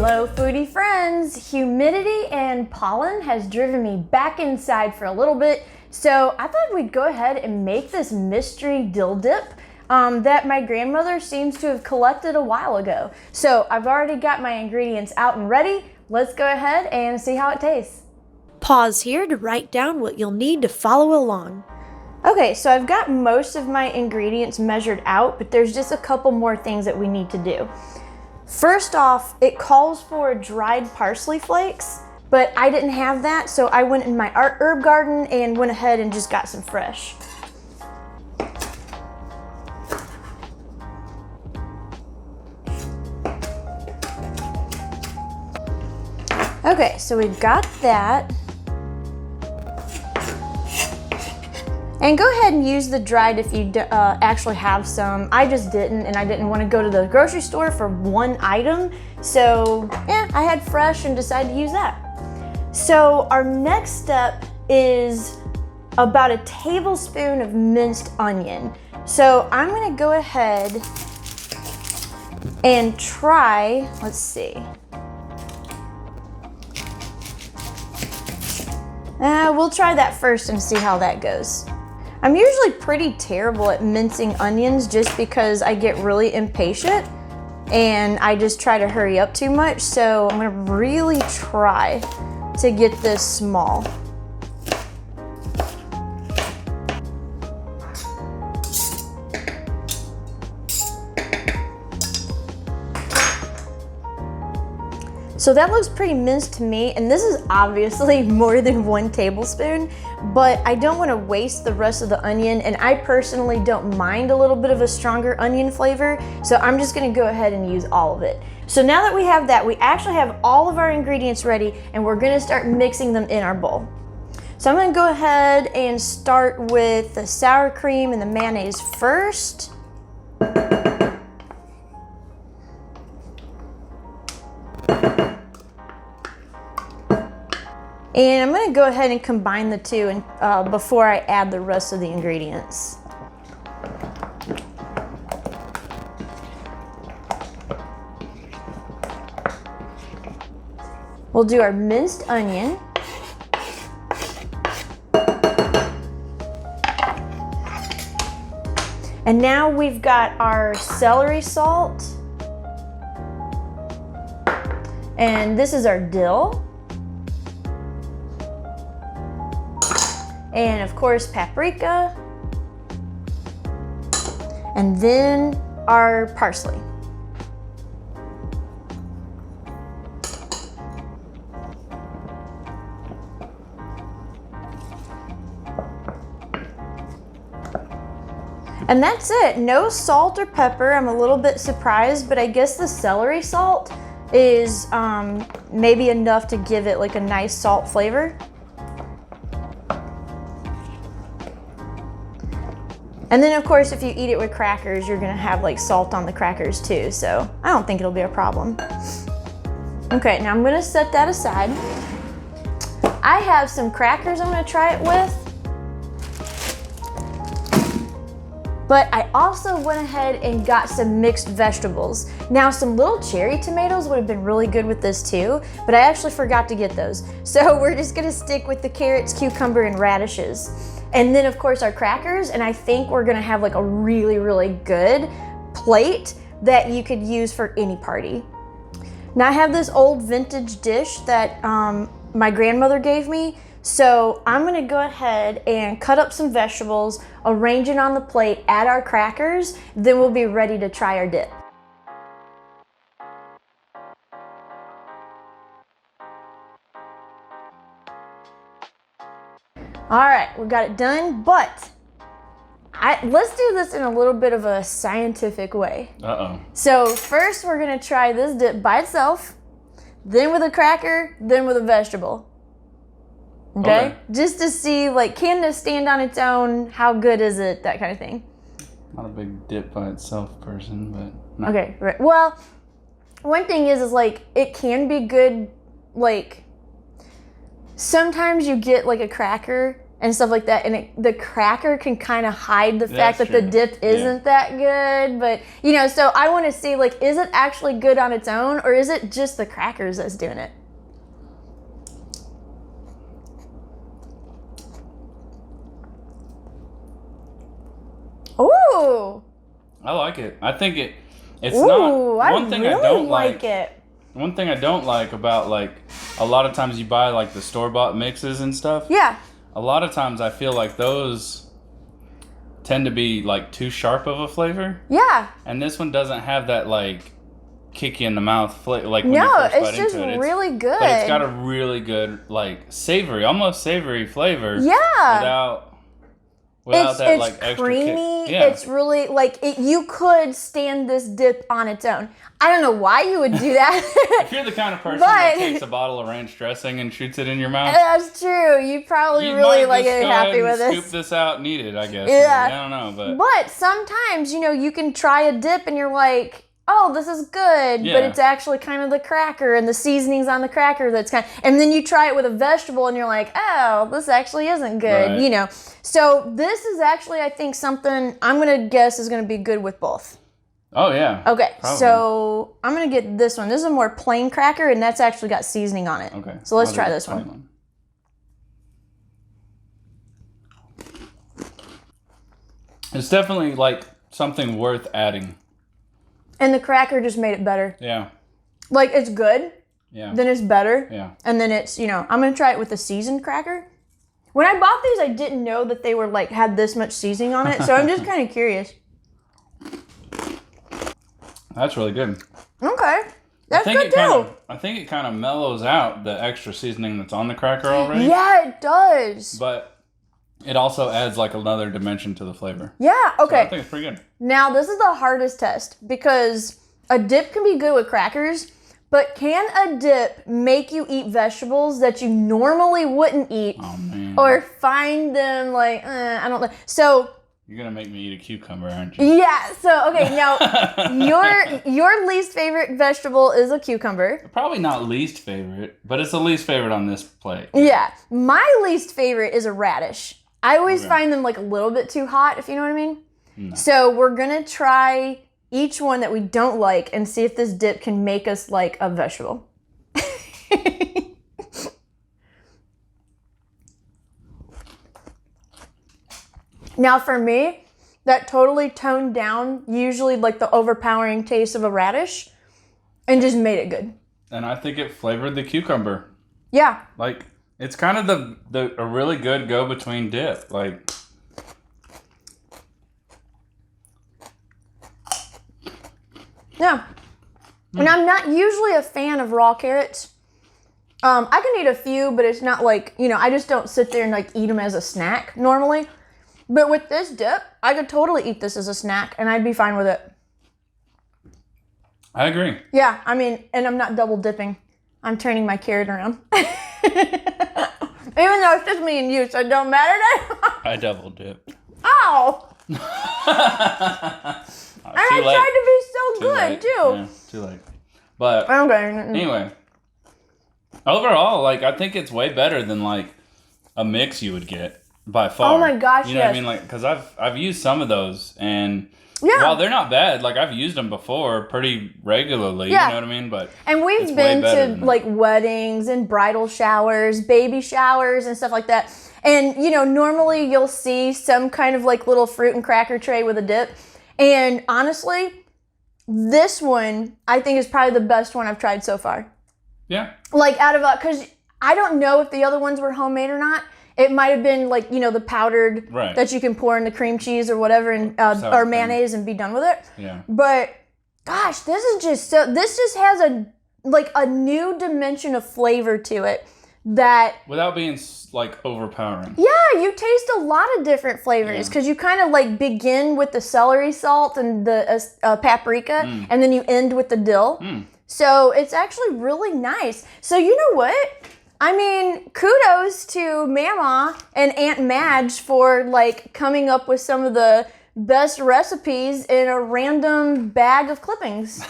Hello foodie friends! Humidity and pollen has driven me back inside for a little bit, so I thought we'd go ahead and make this mystery dill dip that my grandmother seems to have collected a while ago. So I've already got my ingredients out and ready. Let's go ahead and see how it tastes. Pause here to write down what you'll need to follow along. Okay, so I've got most of my ingredients measured out, but there's just a couple more things that we need to do. First off, it calls for dried parsley flakes, but I didn't have that, so I went in my herb garden and went ahead and just got some fresh. Okay, so we've got that. And go ahead and use the dried if you actually have some. I just didn't, and I didn't want to go to the grocery store for one item. So yeah, I had fresh and decided to use that. So our next step is about a tablespoon of minced onion. So I'm gonna go ahead and try, let's see. We'll try that first and see how that goes. I'm usually pretty terrible at mincing onions just because I get really impatient and I just try to hurry up too much. So I'm gonna really try to get this small. So that looks pretty minced to me, and this is obviously more than 1 tablespoon, but I don't want to waste the rest of the onion, and I personally don't mind a little bit of a stronger onion flavor, so I'm just going to go ahead and use all of it. So now that we have that, we actually have all of our ingredients ready, and we're going to start mixing them in our bowl. So I'm going to go ahead and start with the sour cream and the mayonnaise first. And I'm going to go ahead and combine the two and, before I add the rest of the ingredients. We'll do our minced onion. And now we've got our celery salt. And this is our dill. And of course, paprika, and then our parsley. And that's it, no salt or pepper. I'm a little bit surprised, but I guess the celery salt is maybe enough to give it like a nice salt flavor. And then of course, if you eat it with crackers, you're gonna have like salt on the crackers too, so I don't think it'll be a problem. Okay, now I'm gonna set that aside. I have some crackers I'm gonna try it with. But I also went ahead and got some mixed vegetables. Now some little cherry tomatoes would have been really good with this too, but I actually forgot to get those. So we're just gonna stick with the carrots, cucumber, and radishes. And then of course our crackers, and I think we're gonna have like a really, really good plate that you could use for any party. Now I have this old vintage dish that my grandmother gave me, so I'm gonna go ahead and cut up some vegetables, arrange it on the plate, add our crackers, then we'll be ready to try our dip. All right, we got it done, but let's do this in a little bit of a scientific way. Uh-oh. So first we're gonna try this dip by itself, then with a cracker, then with a vegetable. Okay? Just to see, like, can this stand on its own? How good is it? That kind of thing. Not a big dip by itself person, but no. Okay, right. Well, one thing is like, it can be good, like, sometimes you get like a cracker and stuff like that. And the cracker can kind of hide the fact that true. the dip isn't that good. But, so I want to see, like, is it actually good on its own, or is it just the crackers that's doing it? Ooh. I like it. I think it's Ooh, not one thing really I don't like. it. One thing I don't like about, like, a lot of times you buy, like, the store-bought mixes and stuff. Yeah. A lot of times I feel like those tend to be, like, too sharp of a flavor. Yeah. And this one doesn't have that, like, kick you in the mouth flavor. Like, when No, you first it's bite just into it. really good. But it's got a really good, like, savory, almost savory flavor. Yeah. Without It's that, like, extra creamy. kick. Yeah. It's really, like, you could stand this dip on its own. I don't know why you would do that. If you're the kind of person that takes a bottle of ranch dressing and shoots it in your mouth, That's true. You probably you really might like just it go happy ahead with and this. scoop this out and eat it, I guess. Yeah. I don't know, But sometimes, you can try a dip and you're like, oh, this is good, Yeah. but it's actually kind of the cracker and the seasonings on the cracker that's and then you try it with a vegetable and you're like, oh, this actually isn't good, Right. So this is actually, I think, something I'm going to guess is going to be good with both. Oh, yeah. Okay, Probably. so I'm going to get this one. This is a more plain cracker, and that's actually got seasoning on it. Okay. So let's I'll try do this the one. plain It's definitely, like, something worth adding. And the cracker just made it better. Yeah. Like, it's good, Yeah. then it's better, Yeah. and then it's, I'm going to try it with a seasoned cracker. When I bought these, I didn't know that they were, like, had this much seasoning on it, so I'm just kind of curious. That's really good. Okay. That's good, too. I think it kind of mellows out the extra seasoning that's on the cracker already. Yeah, it does. But it also adds, like, another dimension to the flavor. Yeah, So okay. I think it's pretty good. Now, this is the hardest test because a dip can be good with crackers, but can a dip make you eat vegetables that you normally wouldn't eat Oh, man. or find them like, I don't know. So, You're going to make me eat a cucumber, aren't you? yeah. So, okay, now your least favorite vegetable is a cucumber. Probably not least favorite, but it's the least favorite on this plate. Yeah. My least favorite is a radish. I always Okay. find them like a little bit too hot, if you know what I mean. No. So we're going to try each one that we don't like and see if this dip can make us like a vegetable. Now for me, that totally toned down usually like the overpowering taste of a radish and just made it good. And I think it flavored the cucumber. Yeah. Like, it's kind of a really good go-between dip. Like, Yeah. And I'm not usually a fan of raw carrots. I can eat a few, but it's not like, I just don't sit there and like eat them as a snack normally. But with this dip, I could totally eat this as a snack and I'd be fine with it. I agree. Yeah, I mean, and I'm not double dipping. I'm turning my carrot around. Even though it's just me and you, so it don't matter to I double dip. Ow! And And I tried to be so good, too. Yeah, too late. But Okay. anyway, overall, like, I think it's way better than, like, a mix you would get by far. Oh my gosh, You know what I yes. mean? Like, because I've used some of those, and Yeah. while they're not bad, like, I've used them before pretty regularly. Yeah. You know what I mean? But And it's we've way been better to than that. like weddings and bridal showers, baby showers and stuff like that. And normally you'll see some kind of like little fruit and cracker tray with a dip. And honestly, this one I think is probably the best one I've tried so far. Yeah. Like out of because I don't know if the other ones were homemade or not. It might have been like, the powdered Right. that you can pour in the cream cheese or whatever and Sour or cream. mayonnaise and be done with it. Yeah. But gosh, this just has a new dimension of flavor to it that Without being, like, overpowering. yeah, you taste a lot of different flavors because you kind of like begin with the celery salt and the paprika and then you end with the dill. So it's actually really nice. So you know what? I mean, kudos to Mamaw and Aunt Madge for like coming up with some of the best recipes in a random bag of clippings.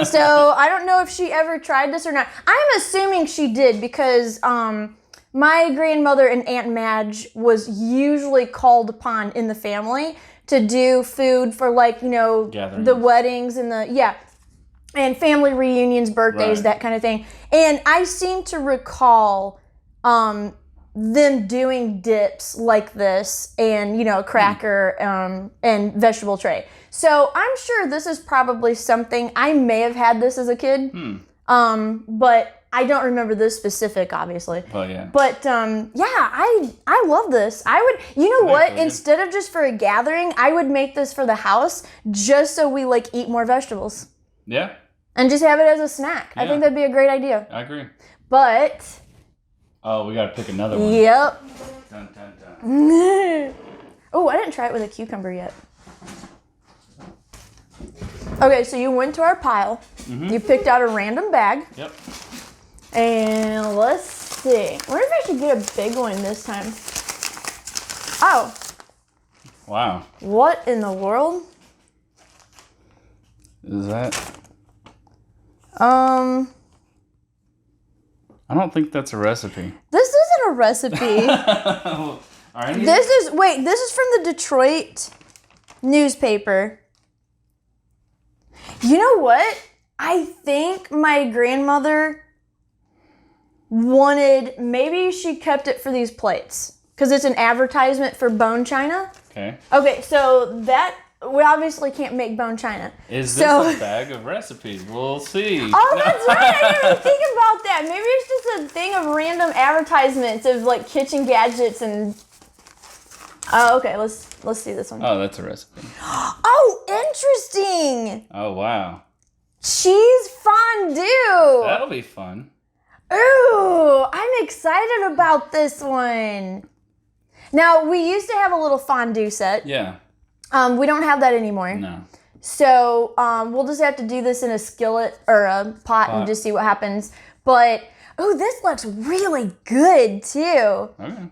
So I don't know if she ever tried this or not. I'm assuming she did because my grandmother and Aunt Madge was usually called upon in the family to do food for, like, you know, Gatherings. the weddings and and family reunions, birthdays, Right. that kind of thing. And I seem to recall them doing dips like this and, you know, a cracker and vegetable tray. So I'm sure this is probably something, I may have had this as a kid, but I don't remember this specific, obviously. Oh, yeah. But I love this. I would, you know what? Very good. Instead of just for a gathering, I would make this for the house just so we like eat more vegetables Yeah, and just have it as a snack. I Yeah. think that'd be a great idea. I agree. But Oh, we got to pick another one. yep. Dun, dun, dun. Oh, I didn't try it with a cucumber yet. Okay, so you went to our pile. You picked out a random bag. Yep. And let's see. I wonder if I should get a big one this time. Oh, Wow. what in the world? Is that? Um, I don't think that's a recipe. this isn't a recipe. All right. This is from the Detroit newspaper. You know what? I think my grandmother wanted, maybe she kept it for these plates because it's an advertisement for bone china. Okay. Okay, so that, we obviously can't make bone china. Is this So- a bag of recipes? We'll see. Oh, that's right. I didn't even think about that. Maybe it's just a thing of random advertisements of like kitchen gadgets and. Oh, okay. Let's see this one. Oh, that's a recipe. Oh, interesting. Oh, wow. Cheese fondue. That'll be fun. Ooh, I'm excited about this one. Now, we used to have a little fondue set. Yeah. We don't have that anymore. No. So we'll just have to do this in a skillet or a pot and just see what happens. But, oh, this looks really good too. Okay.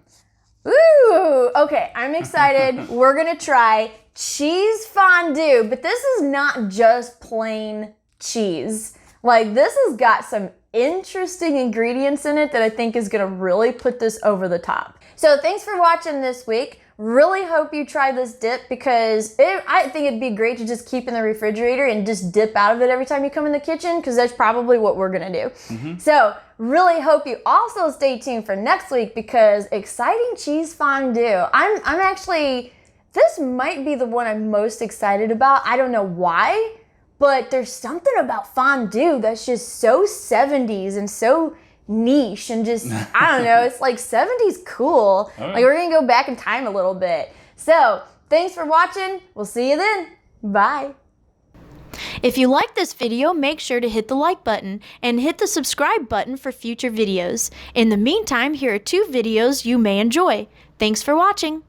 Ooh, okay, I'm excited. We're gonna try cheese fondue, but this is not just plain cheese. Like, this has got some interesting ingredients in it that I think is gonna really put this over the top. So thanks for watching this week. Really hope you try this dip because I think it'd be great to just keep in the refrigerator and just dip out of it every time you come in the kitchen because that's probably what we're gonna do. So really hope you also stay tuned for next week because exciting cheese fondue. I'm actually, this might be the one I'm most excited about. I don't know why, but there's something about fondue that's just so 70s and so niche and just, I don't know, it's like 70s cool. All right. Like, we're gonna go back in time a little bit. So thanks for watching. We'll see you then. Bye. If you like this video, make sure to hit the like button and hit the subscribe button for future videos. In the meantime, here are 2 videos you may enjoy. Thanks for watching.